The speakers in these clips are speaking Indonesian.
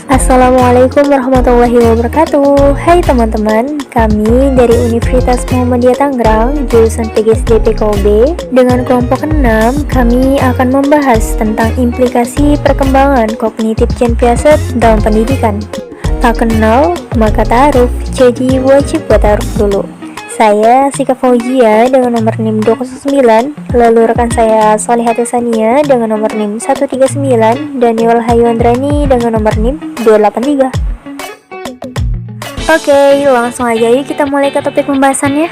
Assalamualaikum warahmatullahi wabarakatuh. Hai teman-teman, kami dari Universitas Muhammadiyah Tangerang, jurusan PGSD PKOB. Dengan kelompok 6, kami akan membahas tentang implikasi perkembangan kognitif Gen Piaget dalam pendidikan. Tak kenal, maka ta'aruf, jadi wajib buat ta'aruf dulu. Saya Sika Fauzia dengan nomor NIM 209, lalu rekan saya Solihati Sania dengan nomor NIM 139, dan Yul Hayuandrani dengan nomor NIM 283. Oke, langsung aja yuk kita mulai ke topik pembahasannya.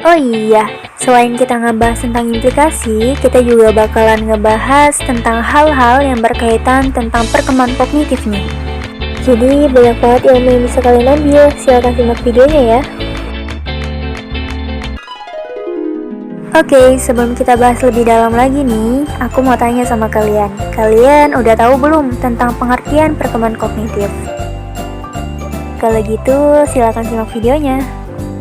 Oh iya, selain kita ngebahas tentang implikasi, kita juga bakalan ngebahas tentang hal-hal yang berkaitan tentang perkembangan kognitif nih. Jadi banyak banget ilmu yang bisa kalian ambil, silahkan simak videonya ya. Oke, sebelum kita bahas lebih dalam lagi nih, aku mau tanya sama kalian. Kalian udah tahu belum tentang pengertian perkembangan kognitif? Kalau gitu, silakan simak videonya.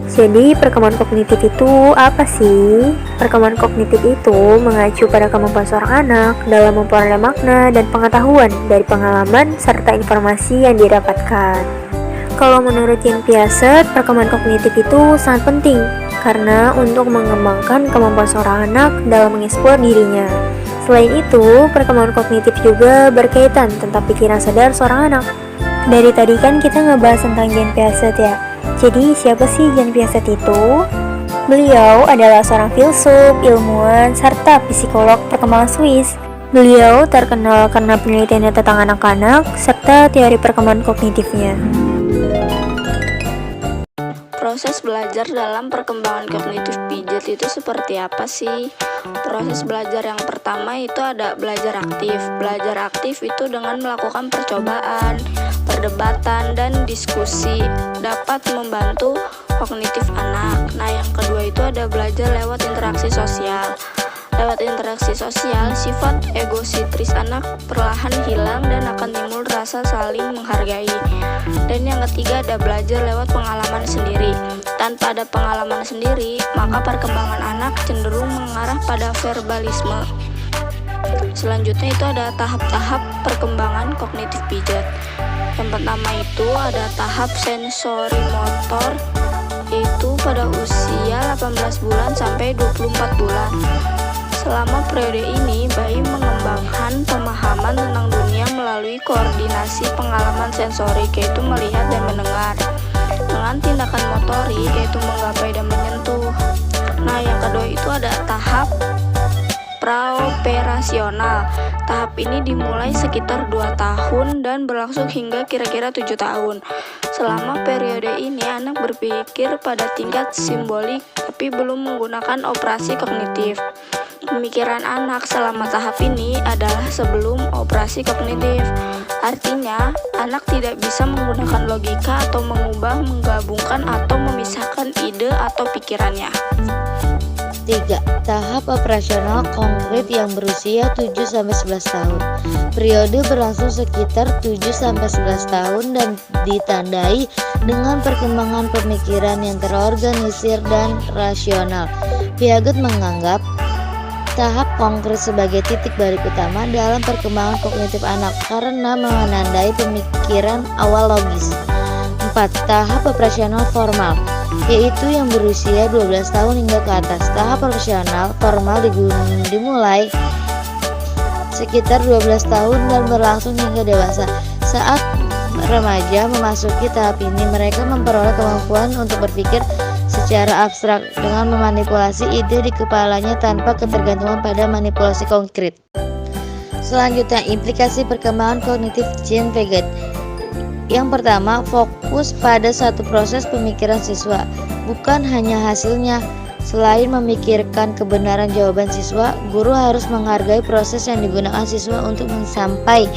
Jadi, perkembangan kognitif itu apa sih? Perkembangan kognitif itu mengacu pada kemampuan seorang anak dalam memperoleh makna dan pengetahuan dari pengalaman serta informasi yang didapatkan. Kalau menurut Gen Piaget, perkembangan kognitif itu sangat penting karena untuk mengembangkan kemampuan seorang anak dalam mengeksplor dirinya. Selain itu, perkembangan kognitif juga berkaitan tentang pikiran sadar seorang anak. Dari tadi kan kita ngebahas tentang Gen Piaget ya. Jadi siapa sih Gen Piaget itu? Beliau adalah seorang filsuf, ilmuwan, serta psikolog perkembangan Swiss. Beliau terkenal karena penelitiannya tentang anak-anak serta teori perkembangan kognitifnya. Proses belajar dalam perkembangan kognitif Piaget itu seperti apa sih? Proses belajar yang pertama itu ada belajar aktif. Belajar aktif itu dengan melakukan percobaan, perdebatan, dan diskusi dapat membantu kognitif anak. Nah, yang kedua itu ada belajar lewat interaksi sosial. Lewat interaksi sosial, sifat egosentris anak perlahan hilang dan akan timbul rasa saling menghargai. Dan yang ketiga ada belajar lewat pengalaman sendiri. Tanpa ada pengalaman sendiri, maka perkembangan anak cenderung mengarah pada verbalisme. Selanjutnya itu ada tahap-tahap perkembangan kognitif Piaget. Yang pertama itu ada tahap sensori motor, yaitu pada usia 18 bulan sampai 24 bulan. Selama periode ini, bayi mengembangkan pemahaman tentang dunia melalui koordinasi pengalaman sensorik, yaitu melihat dan mendengar, dengan tindakan motorik, yaitu menggapai dan menyentuh. Nah, yang kedua itu ada tahap praoperasional. Tahap ini dimulai sekitar 2 tahun dan berlangsung hingga kira-kira 7 tahun. Selama periode ini, anak berpikir pada tingkat simbolik, tapi belum menggunakan operasi kognitif. Pemikiran anak selama tahap ini adalah sebelum operasi kognitif. Artinya, anak tidak bisa menggunakan logika atau mengubah, menggabungkan, atau memisahkan ide atau pikirannya. 3. Tahap operasional konkret yang berusia 7-11 tahun. Periode berlangsung sekitar 7-11 tahun dan ditandai dengan perkembangan pemikiran yang terorganisir dan rasional. Piaget menganggap tahap konkret sebagai titik balik utama dalam perkembangan kognitif anak karena menandai pemikiran awal logis. 4. Tahap operasional formal, yaitu yang berusia 12 tahun hingga ke atas. Tahap operasional formal dimulai sekitar 12 tahun dan berlangsung hingga dewasa. Saat remaja memasuki tahap ini, mereka memperoleh kemampuan untuk berpikir secara abstrak dengan memanipulasi ide di kepalanya tanpa ketergantungan pada manipulasi konkret. Selanjutnya, implikasi perkembangan kognitif Gen Piaget. Yang pertama, fokus pada satu proses pemikiran siswa, bukan hanya hasilnya. Selain memikirkan kebenaran jawaban siswa, guru harus menghargai proses yang digunakan siswa untuk sampai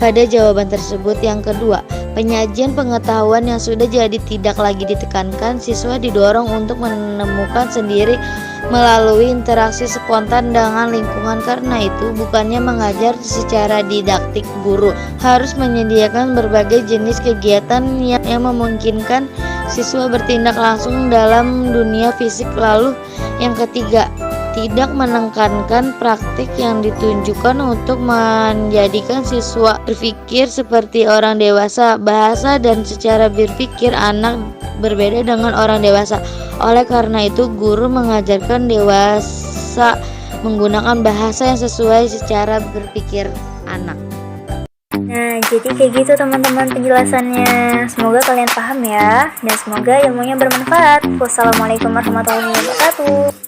pada jawaban tersebut. Yang kedua, penyajian pengetahuan yang sudah jadi tidak lagi ditekankan. Siswa didorong untuk menemukan sendiri melalui interaksi spontan dengan lingkungan. Karena itu, bukannya mengajar secara didaktik, guru harus menyediakan berbagai jenis kegiatan yang memungkinkan siswa bertindak langsung dalam dunia fisik. Lalu yang ketiga, tidak menekankan praktik yang ditunjukkan untuk menjadikan siswa berpikir seperti orang dewasa. Bahasa dan secara berpikir anak berbeda dengan orang dewasa. Oleh karena itu, guru mengajarkan dewasa menggunakan bahasa yang sesuai secara berpikir anak. Nah, jadi kayak gitu teman-teman penjelasannya. Semoga kalian paham ya, dan semoga ilmunya bermanfaat. Wassalamualaikum warahmatullahi wabarakatuh.